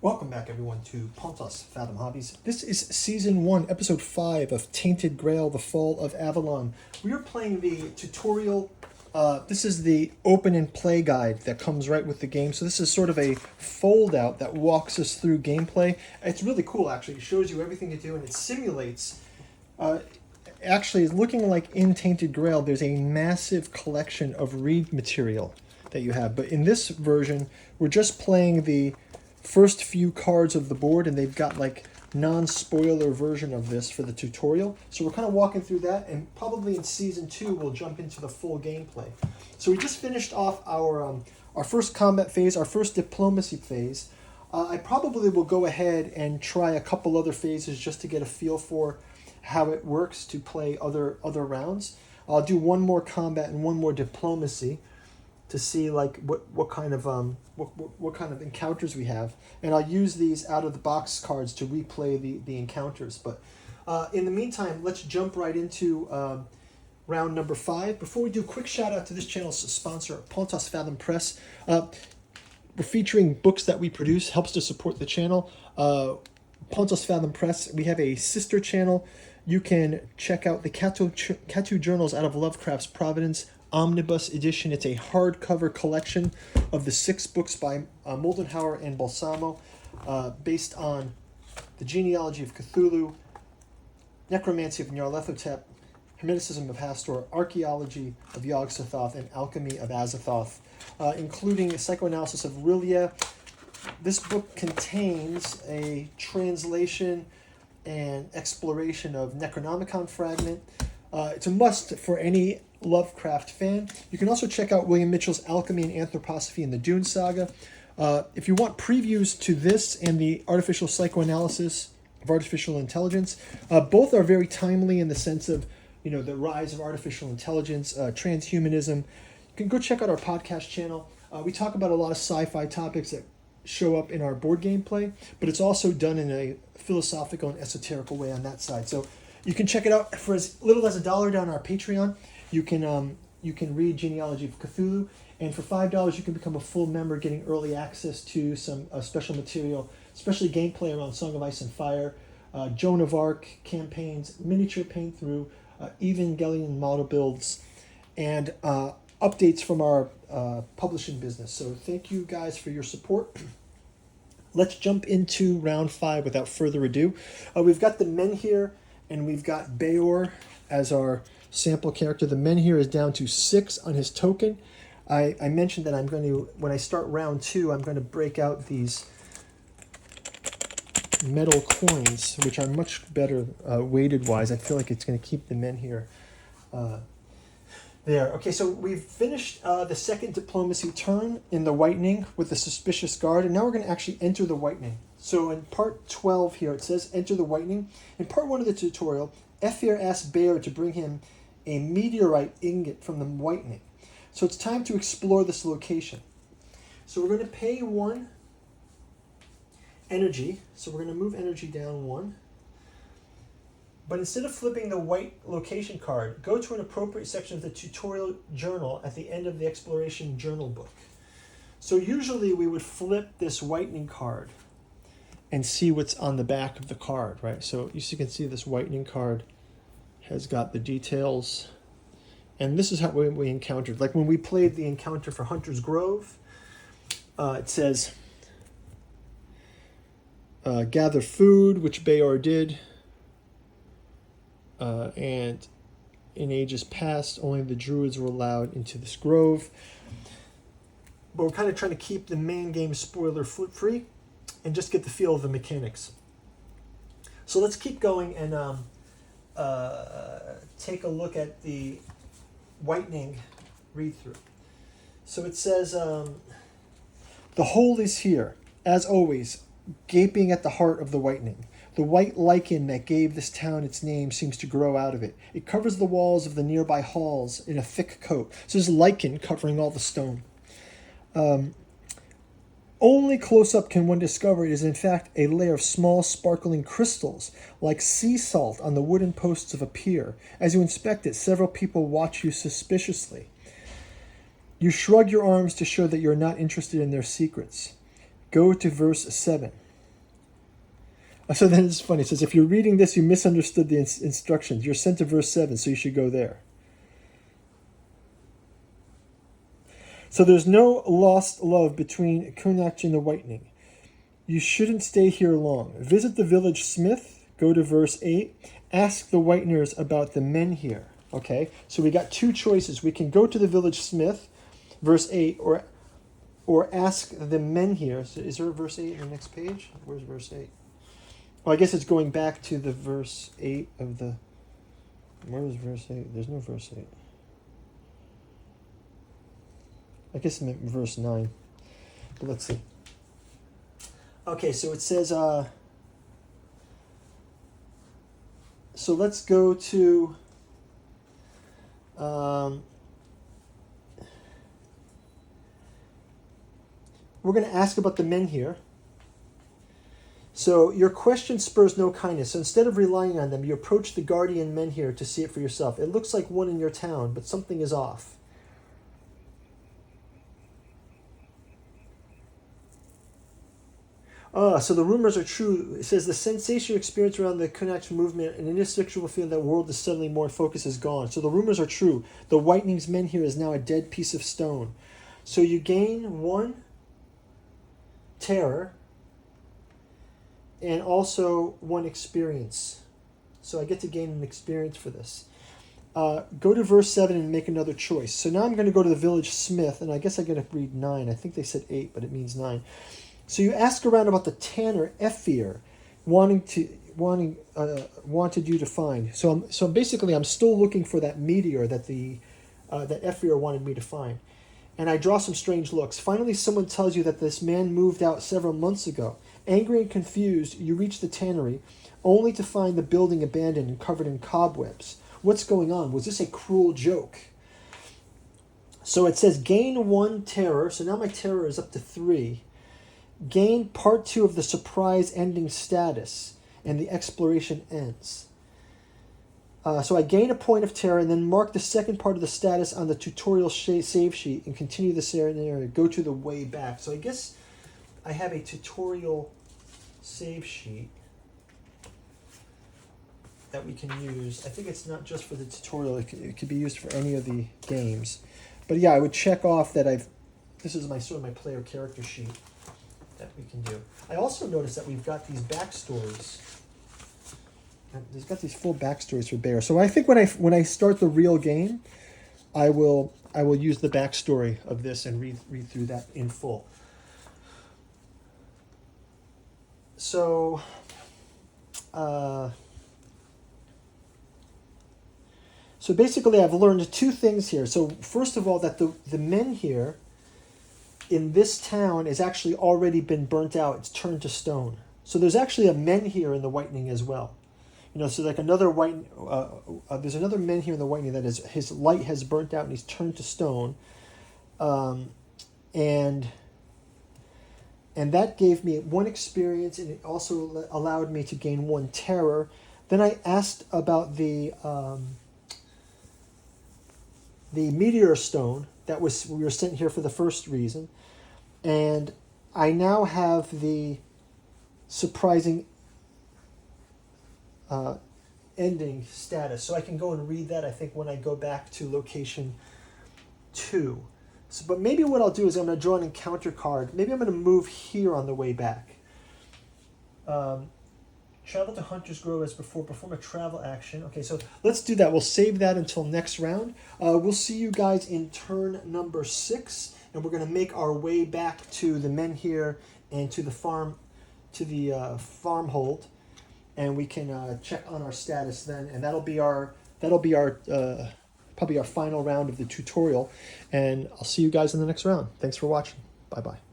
Welcome back, everyone, to Pontos Fathom Hobbies. This is Season 1, Episode 5 of Tainted Grail, The Fall of Avalon. We are playing the tutorial. This is the open and play guide that comes right with the game. So this is sort of a fold-out that walks us through gameplay. It's really cool, actually. It shows you everything to do, and it simulates... actually, it's looking like in Tainted Grail, there's a massive collection of read material that you have. But in this version, we're just playing the first few cards of the board, and they've got like non-spoiler version of this for the tutorial. So we're kind of walking through that, and probably in Season 2 we'll jump into the full gameplay. So we just finished off our first combat phase, our first diplomacy phase. I probably will go ahead and try a couple other phases just to get a feel for how it works to play other rounds. I'll do one more combat and one more diplomacy to see like what kind of encounters we have, and I'll use these out of the box cards to replay the encounters. But in the meantime, let's jump right into round number 5. Before we do, quick shout out to this channel's sponsor, Pontos Fathom Press. We're featuring books that we produce, helps to support the channel. Pontos Fathom Press. We have a sister channel. You can check out the Katu Journals out of Lovecraft's Providence Omnibus Edition. It's a hardcover collection of the 6 books by Moldenhauer and Balsamo, based on the genealogy of Cthulhu, necromancy of Nyarlathotep, hermeticism of Hastur, archaeology of Yog-Sothoth, and alchemy of Azathoth, including a psychoanalysis of Rillia. This book contains a translation and exploration of Necronomicon fragment. It's a must for any Lovecraft fan. You can also check out William Mitchell's Alchemy and Anthroposophy in the Dune Saga. If you want previews to this and the artificial psychoanalysis of artificial intelligence, both are very timely in the sense of, the rise of artificial intelligence, transhumanism. You can go check out our podcast channel. We talk about a lot of sci-fi topics that show up in our board game play, but it's also done in a philosophical and esoterical way on that side. So you can check it out for as little as $1 down our Patreon. You can read Genealogy of Cthulhu, and for $5 you can become a full member, getting early access to some special material, especially gameplay around Song of Ice and Fire, Joan of Arc campaigns, miniature paint through, Evangelion model builds, and updates from our publishing business. So thank you guys for your support. Let's jump into round 5 without further ado. We've got the men here, and we've got Beor as our sample character. The men here is down to 6 on his token. I mentioned that I'm going to, when I start round 2, I'm going to break out these metal coins, which are much better weighted wise. I feel like it's going to keep the men here there. Okay, so we've finished the second diplomacy turn in the Whitening with the Suspicious Guard, and now we're going to actually enter the Whitening. So in part 12 here, it says enter the Whitening. In part 1 of the tutorial, Ephir asked Bear to bring him a meteorite ingot from the Whitening. So it's time to explore this location. So we're going to pay 1 energy. So we're going to move energy down 1. But instead of flipping the white location card, go to an appropriate section of the tutorial journal at the end of the exploration journal book. So usually we would flip this Whitening card and see what's on the back of the card, right? So you can see this Whitening card has got the details, and this is how we encountered. Like when we played the encounter for Hunter's Grove, it says gather food, which Beor did, and in ages past only the druids were allowed into this grove. But we're kind of trying to keep the main game spoiler free and just get the feel of the mechanics. So let's keep going and take a look at the Whitening read-through. So it says, the hole is here, as always, gaping at the heart of the Whitening. The white lichen that gave this town its name seems to grow out of it. It covers the walls of the nearby halls in a thick coat. So there's lichen covering all the stone. Only close up can one discover it is in fact a layer of small sparkling crystals, like sea salt on the wooden posts of a pier. As you inspect it, several people watch you suspiciously. You shrug your arms to show that you're not interested in their secrets. Go to verse 7. So then it's funny. It says, if you're reading this, you misunderstood the instructions. You're sent to verse 7, so you should go there. So there's no lost love between Kunach and the Whitening. You shouldn't stay here long. Visit the village smith, go to verse 8, ask the Whiteners about the men here. Okay, so we got two choices. We can go to the village smith, verse 8, or ask the men here. So is there a verse 8 in the next page? Where's verse 8? Well, I guess it's going back to the verse 8 of the... Where is verse 8? There's no verse 8. I guess it meant verse 9. But let's see. Okay, so it says... so let's go to... we're going to ask about the men here. So your question spurs no kindness. So instead of relying on them, you approach the guardian men here to see it for yourself. It looks like one in your town, but something is off. So the rumors are true. It says the sensation you experience around the Kunach movement, an inexplicable feeling that world is suddenly more in focus, is gone. So the rumors are true. The Whitening's men here is now a dead piece of stone. So you gain 1 terror and also 1 experience. So I get to gain an experience for this. Go to verse 7 and make another choice. So now I'm going to go to the village smith, and I guess I got to read 9. I think they said 8, but it means 9. So you ask around about the tanner Ephir, wanted you to find. So basically I'm still looking for that meteor that that Ephir wanted me to find, and I draw some strange looks. Finally, someone tells you that this man moved out several months ago. Angry and confused, you reach the tannery, only to find the building abandoned and covered in cobwebs. What's going on? Was this a cruel joke? So it says gain 1 terror. So now my terror is up to 3. Gain part 2 of the surprise ending status, and the exploration ends. So I gain a point of terror, and then mark the second part of the status on the tutorial save sheet, and continue the scenario. Go to the way back. So I guess I have a tutorial save sheet that we can use. I think it's not just for the tutorial. It could be used for any of the games. But yeah, I would check off that this is my sort of my player character sheet that we can do. I also noticed that we've got these backstories. There's got these full backstories for Bear. So I think when I start the real game, I will use the backstory of this and read through that in full. So so basically I've learned 2 things here. So first of all, that the men here in this town has actually already been burnt out. It's turned to stone. So there's actually a men here in the Whitening as well. So like another there's another men here in the Whitening that is, his light has burnt out and he's turned to stone. And that gave me 1 experience, and it also allowed me to gain 1 terror. Then I asked about the meteor stone that we were sent here for the first reason. And I now have the surprising ending status. So I can go and read that, I think, when I go back to location 2. So, but maybe what I'll do is I'm going to draw an encounter card. Maybe I'm going to move here on the way back. Travel to Hunter's Grove as before. Perform a travel action. Okay, so let's do that. We'll save that until next round. We'll see you guys in turn number 6, and we're going to make our way back to the men here and to the farm, farmhold, and we can check on our status then, and that'll be our probably our final round of the tutorial. And I'll see you guys in the next round. Thanks for watching. Bye bye.